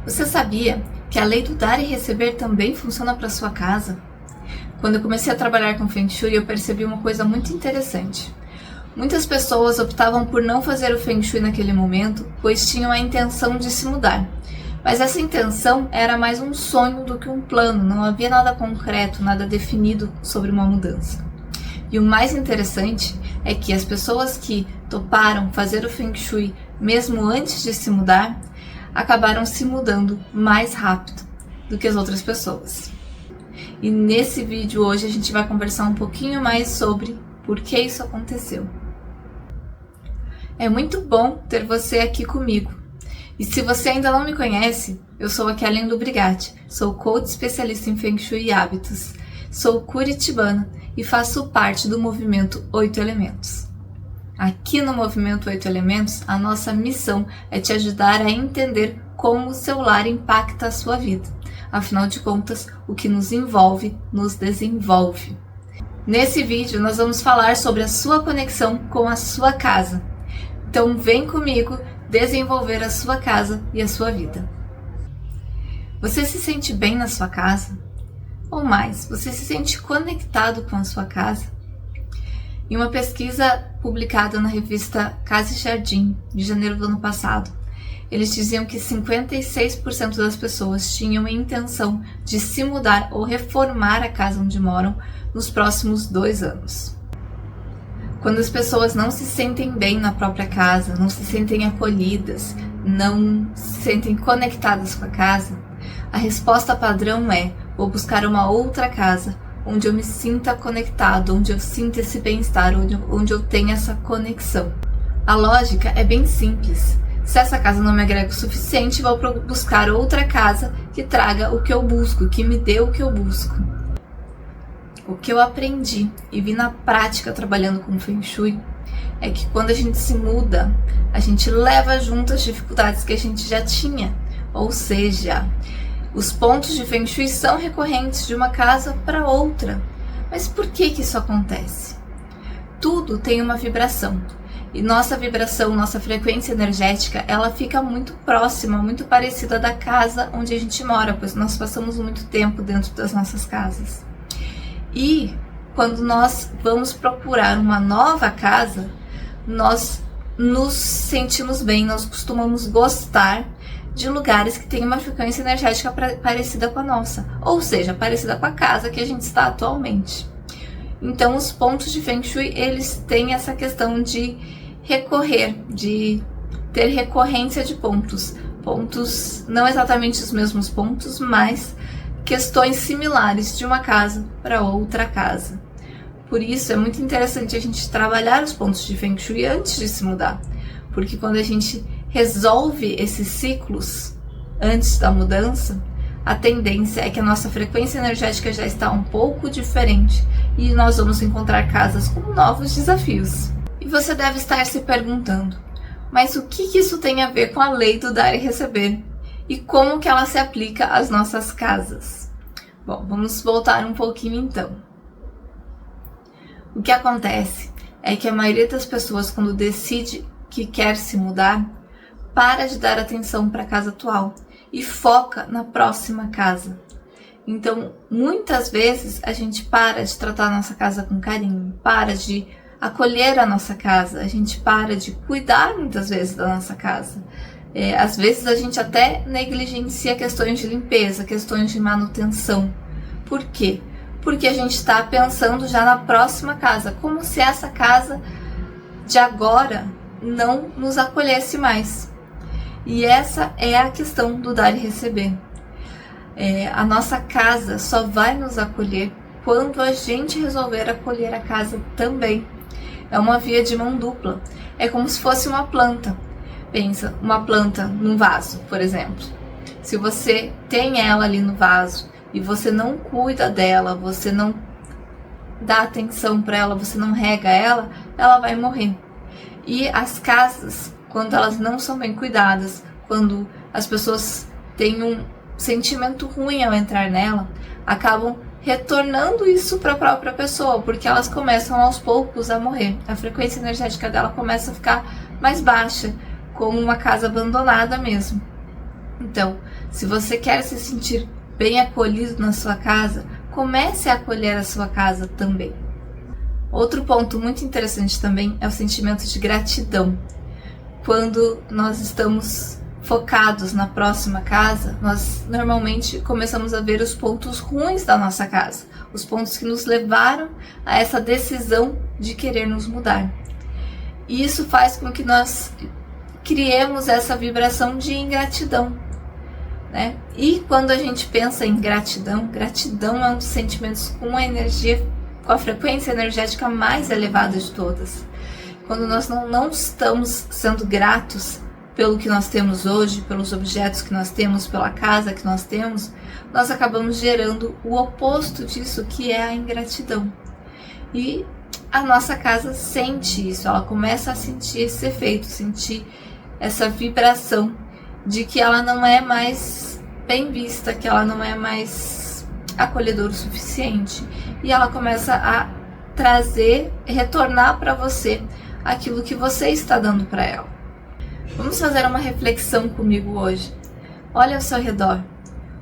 Você sabia que a lei do dar e receber também funciona para sua casa? Quando eu comecei a trabalhar com Feng Shui, eu percebi uma coisa muito interessante. Muitas pessoas optavam por não fazer o Feng Shui naquele momento, pois tinham a intenção de se mudar. Mas essa intenção era mais um sonho do que um plano, não havia nada concreto, nada definido sobre uma mudança. E o mais interessante é que as pessoas que toparam fazer o Feng Shui mesmo antes de se mudar, acabaram se mudando mais rápido do que as outras pessoas. E nesse vídeo hoje a gente vai conversar um pouquinho mais sobre por que isso aconteceu. É muito bom ter você aqui comigo. E se você ainda não me conhece, eu sou a Kellen Lubrigatti, sou coach especialista em Feng Shui e hábitos, sou curitibana e faço parte do movimento 8 Elementos. Aqui no Movimento 8 Elementos, a nossa missão é te ajudar a entender como o seu lar impacta a sua vida. Afinal de contas, o que nos envolve, nos desenvolve. Nesse vídeo, nós vamos falar sobre a sua conexão com a sua casa. Então, vem comigo desenvolver a sua casa e a sua vida. Você se sente bem na sua casa? Ou mais, você se sente conectado com a sua casa? Em uma pesquisa publicada na revista Casa e Jardim, de janeiro do ano passado, eles diziam que 56% das pessoas tinham a intenção de se mudar ou reformar a casa onde moram nos próximos 2 anos. Quando as pessoas não se sentem bem na própria casa, não se sentem acolhidas, não se sentem conectadas com a casa, a resposta padrão é: vou buscar uma outra casa onde eu me sinta conectado, onde eu sinta esse bem-estar, onde eu tenha essa conexão. A lógica é bem simples. Se essa casa não me agrega o suficiente, vou buscar outra casa que traga o que eu busco, que me dê o que eu busco. O que eu aprendi e vi na prática trabalhando com Feng Shui é que quando a gente se muda, a gente leva junto as dificuldades que a gente já tinha. Ou seja, os pontos de Feng Shui são recorrentes de uma casa para outra. Mas por que isso acontece? Tudo tem uma vibração. E nossa vibração, nossa frequência energética, ela fica muito próxima, muito parecida da casa onde a gente mora, pois nós passamos muito tempo dentro das nossas casas. E quando nós vamos procurar uma nova casa, nós nos sentimos bem, nós costumamos gostar de lugares que têm uma frequência energética parecida com a nossa, ou seja, parecida com a casa que a gente está atualmente. Então, os pontos de Feng Shui, eles têm essa questão de recorrer, de ter recorrência de pontos. Pontos, não exatamente os mesmos pontos, mas questões similares de uma casa para outra casa. Por isso, é muito interessante a gente trabalhar os pontos de Feng Shui antes de se mudar, porque quando a gente resolve esses ciclos antes da mudança, a tendência é que a nossa frequência energética já está um pouco diferente e nós vamos encontrar casas com novos desafios. E você deve estar se perguntando, mas o que isso tem a ver com a lei do dar e receber? E como que ela se aplica às nossas casas? Bom, vamos voltar um pouquinho então. O que acontece é que a maioria das pessoas, quando decide que quer se mudar, para de dar atenção para a casa atual e foca na próxima casa. Então, muitas vezes a gente para de tratar a nossa casa com carinho, para de acolher a nossa casa, a gente para de cuidar muitas vezes da nossa casa. Às vezes a gente até negligencia questões de limpeza, questões de manutenção. Por quê? Porque a gente está pensando já na próxima casa, como se essa casa de agora não nos acolhesse mais. E essa é a questão do dar e receber. A nossa casa só vai nos acolher quando a gente resolver acolher a casa também. É uma via de mão dupla. É como se fosse uma planta. Pensa, uma planta num vaso, por exemplo. Se você tem ela ali no vaso e você não cuida dela, você não dá atenção para ela, você não rega ela, ela vai morrer. E as casas, quando elas não são bem cuidadas, quando as pessoas têm um sentimento ruim ao entrar nela, acabam retornando isso para a própria pessoa, porque elas começam aos poucos a morrer. A frequência energética dela começa a ficar mais baixa, como uma casa abandonada mesmo. Então, se você quer se sentir bem acolhido na sua casa, comece a acolher a sua casa também. Outro ponto muito interessante também é o sentimento de gratidão. Quando nós estamos focados na próxima casa, nós normalmente começamos a ver os pontos ruins da nossa casa, os pontos que nos levaram a essa decisão de querer nos mudar. E isso faz com que nós criemos essa vibração de ingratidão, né? E quando a gente pensa em gratidão, gratidão é um dos sentimentos com a frequência energética mais elevada de todas. Quando nós não estamos sendo gratos pelo que nós temos hoje, pelos objetos que nós temos, pela casa que nós temos, nós acabamos gerando o oposto disso, que é a ingratidão. E a nossa casa sente isso, ela começa a sentir esse efeito, sentir essa vibração de que ela não é mais bem vista, que ela não é mais acolhedora o suficiente. E ela começa a retornar para você aquilo que você está dando para ela. Vamos fazer uma reflexão comigo hoje. Olha ao seu redor.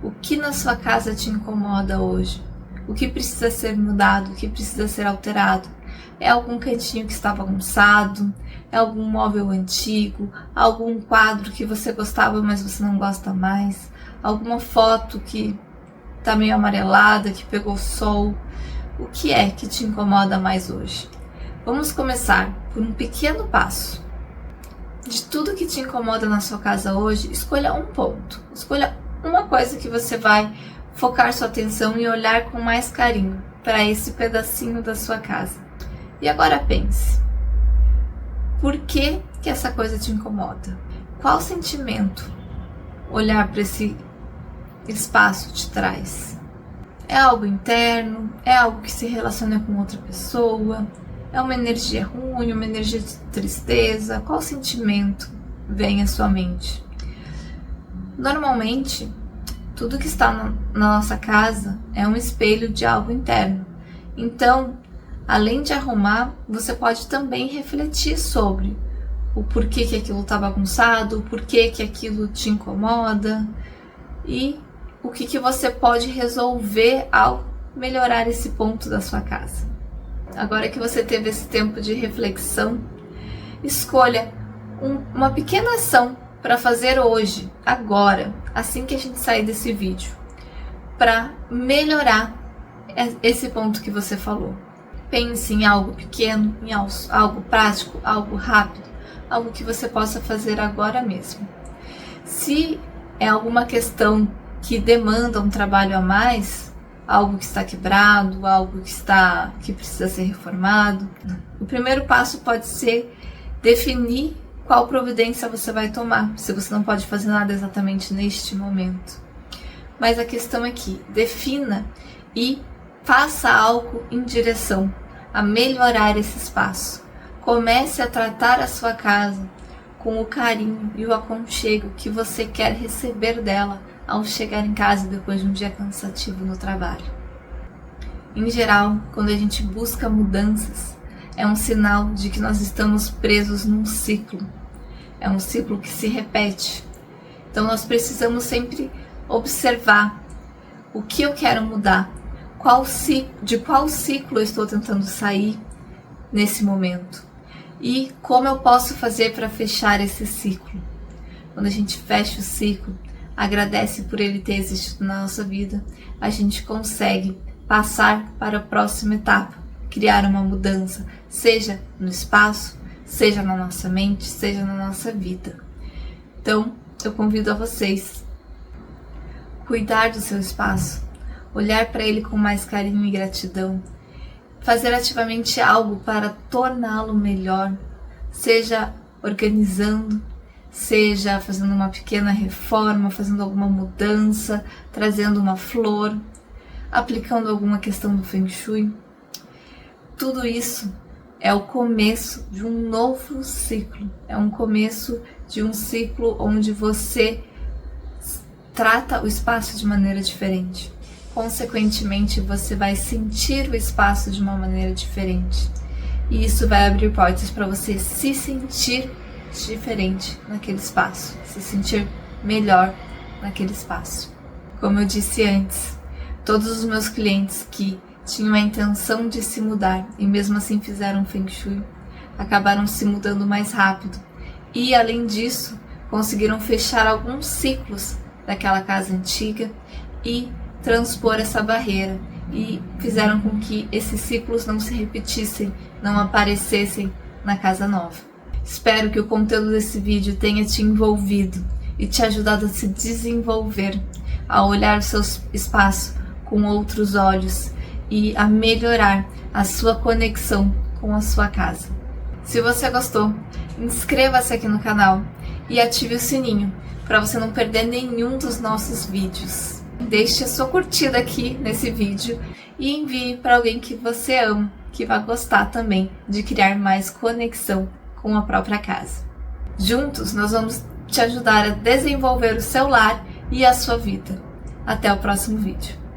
O que na sua casa te incomoda hoje? O que precisa ser mudado? O que precisa ser alterado? É algum cantinho que está bagunçado? É algum móvel antigo? Algum quadro que você gostava, mas você não gosta mais? Alguma foto que está meio amarelada, que pegou sol? O que é que te incomoda mais hoje? Vamos começar por um pequeno passo. De tudo que te incomoda na sua casa hoje, escolha um ponto. Escolha uma coisa que você vai focar sua atenção e olhar com mais carinho para esse pedacinho da sua casa. E agora pense. Por que essa coisa te incomoda? Qual sentimento olhar para esse espaço te traz? É algo interno? É algo que se relaciona com outra pessoa? É uma energia ruim, uma energia de tristeza? Qual sentimento vem à sua mente? Normalmente, tudo que está na nossa casa é um espelho de algo interno. Então, além de arrumar, você pode também refletir sobre o porquê que aquilo está bagunçado, o porquê que aquilo te incomoda e o que você pode resolver ao melhorar esse ponto da sua casa. Agora que você teve esse tempo de reflexão, escolha uma pequena ação para fazer hoje, agora, assim que a gente sair desse vídeo, para melhorar esse ponto que você falou. Pense em algo pequeno, em algo prático, algo rápido, algo que você possa fazer agora mesmo. Se é alguma questão que demanda um trabalho a mais, algo que está quebrado, algo que precisa ser reformado, o primeiro passo pode ser definir qual providência você vai tomar, se você não pode fazer nada exatamente neste momento. Mas a questão é que defina e faça algo em direção a melhorar esse espaço. Comece a tratar a sua casa com o carinho e o aconchego que você quer receber dela ao chegar em casa depois de um dia cansativo no trabalho. Em geral, quando a gente busca mudanças, é um sinal de que nós estamos presos num ciclo. É um ciclo que se repete. Então nós precisamos sempre observar o que eu quero mudar, de qual ciclo eu estou tentando sair nesse momento e como eu posso fazer para fechar esse ciclo. Quando a gente fecha o ciclo, agradece por ele ter existido na nossa vida, a gente consegue passar para a próxima etapa, criar uma mudança, seja no espaço, seja na nossa mente, seja na nossa vida. Então, eu convido a vocês cuidar do seu espaço, olhar para ele com mais carinho e gratidão, fazer ativamente algo para torná-lo melhor, seja organizando, seja fazendo uma pequena reforma, fazendo alguma mudança, trazendo uma flor, aplicando alguma questão do Feng Shui. Tudo isso é o começo de um novo ciclo, é um começo de um ciclo onde você trata o espaço de maneira diferente. Consequentemente, você vai sentir o espaço de uma maneira diferente. E isso vai abrir portas para você se sentir diferente naquele espaço, se sentir melhor naquele espaço. Como eu disse antes, todos os meus clientes que tinham a intenção de se mudar e mesmo assim fizeram Feng Shui, acabaram se mudando mais rápido e, além disso, conseguiram fechar alguns ciclos daquela casa antiga e transpor essa barreira, e fizeram com que esses ciclos não se repetissem, não aparecessem na casa nova. Espero que o conteúdo desse vídeo tenha te envolvido e te ajudado a se desenvolver, a olhar o seu espaço com outros olhos e a melhorar a sua conexão com a sua casa. Se você gostou, inscreva-se aqui no canal e ative o sininho para você não perder nenhum dos nossos vídeos. Deixe a sua curtida aqui nesse vídeo e envie para alguém que você ama, que vai gostar também de criar mais conexão com a própria casa. Juntos nós vamos te ajudar a desenvolver o seu lar e a sua vida. Até o próximo vídeo.